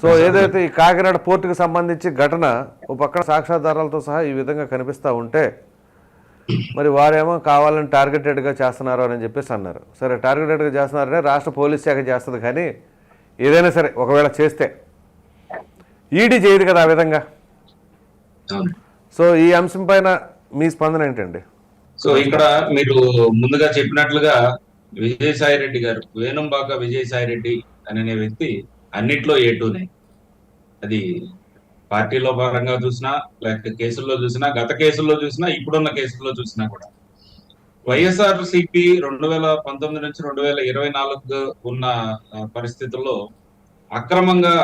So ఏదైతే ఈ కాకినాడ పోర్టుకు సంబంధించి ఘటన ఓ పక్కన సాక్ష్యాధారాలతో సహా ఈ విధంగా కనిపిస్తూ ఉంటే మరి వారేమో కావాలని టార్గెటెడ్గా చేస్తున్నారు అని చెప్పేసి అన్నారు. సరే, టార్గెటెడ్గా చేస్తున్నారనే రాష్ట్ర పోలీస్ శాఖ చేస్తుంది, కానీ ఏదైనా సరే ఒకవేళ చేస్తే ఈడీ చేయదు కదా ఆ విధంగా. సో ఈ అంశం పైన మీ స్పందన ఏంటండి? సో ఇక్కడ మీరు ముందుగా చెప్పినట్లుగా విజయసాయి రెడ్డి గారు, వేణుంబాక విజయసాయి రెడ్డి అనే వ్యక్తి అన్నిట్లో ఏటూనే. అది పార్టీలో పరంగా చూసినా, లేకపోతే కేసుల్లో చూసినా, గత కేసుల్లో చూసినా, ఇప్పుడున్న కేసుల్లో చూసినా కూడా వైఎస్ఆర్ సిపి 2019 నుంచి 2024 ఉన్న పరిస్థితుల్లో అక్రమంగా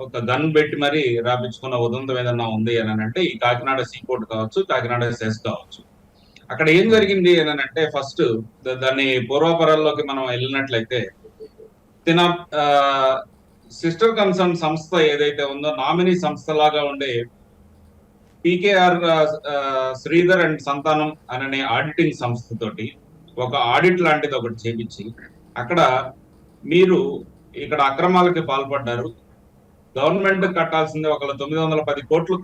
ఒక గన్ పెట్టి మరి రాపించుకున్న ఉదంతం ఏదన్నా ఉంది అని అంటే ఈ కాకినాడ సీపోర్ట్ కావచ్చు, కాకినాడ సెస్ కావచ్చు. అక్కడ ఏం జరిగింది అని అంటే ఫస్ట్ దాన్ని పూర్వాపరాల్లోకి మనం వెళ్ళినట్లయితే తిన సిస్టర్ కన్సర్న్ సంస్థ ఏదైతే ఉందో నామినీ సంస్థలాగా ఉండే పీకేఆర్ శ్రీధర్ అండ్ సంతానం అనే ఆడిటింగ్ సంస్థతోటి ఒక ఆడిట్ లాంటిది ఒకటి చేపించి అక్కడ మీరు ఇక్కడ అక్రమాలకి పాల్పడ్డారు, గవర్నమెంట్ కట్టాల్సింది ఒక 910 కోట్లు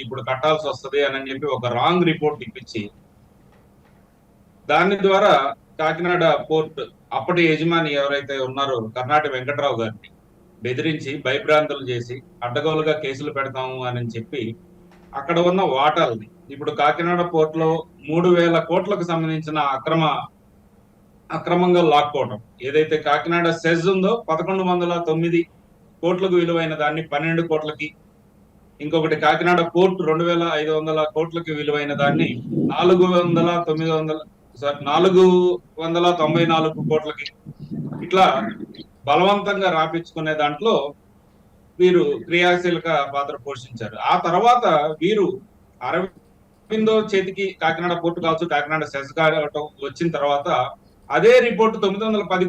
ఇప్పుడు కట్టాల్సి వస్తుంది అని చెప్పి ఒక రాంగ్ రిపోర్ట్ ఇప్పించి దాని ద్వారా కాకినాడ పోర్ట్ అప్పటి యజమాని ఎవరైతే ఉన్నారో కర్ణాటి వెంకట్రావు గారిని బెదిరించి భయభ్రాంతులు చేసి అడ్డగోలుగా కేసులు పెడతాము అని చెప్పి అక్కడ ఉన్న వాటాలని ఇప్పుడు కాకినాడ పోర్ట్ లో 3,000 కోట్లకు సంబంధించిన అక్రమంగా లాక్కోవటం, ఏదైతే కాకినాడ సెజ్ ఉందో 1109 కోట్లకు విలువైన దాన్ని 12 కోట్లకి, ఇంకొకటి కాకినాడ పోర్ట్ 2,500 కోట్లకి విలువైన దాన్ని 494 కోట్లకి ఇట్లా బలవంతంగా రాపించుకునే దాంట్లో వీరు క్రియాశీలక పాత్ర పోషించారు. ఆ తర్వాత వీరు అరవిందో చేతికి కాకినాడ పోర్టు కావచ్చు, కాకినాడ సెస్ కావటం వచ్చిన తర్వాత అదే రిపోర్టు 910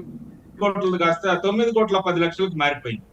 కోట్లది కాస్తే 9 కోట్ల 10 లక్షలకు మారిపోయింది.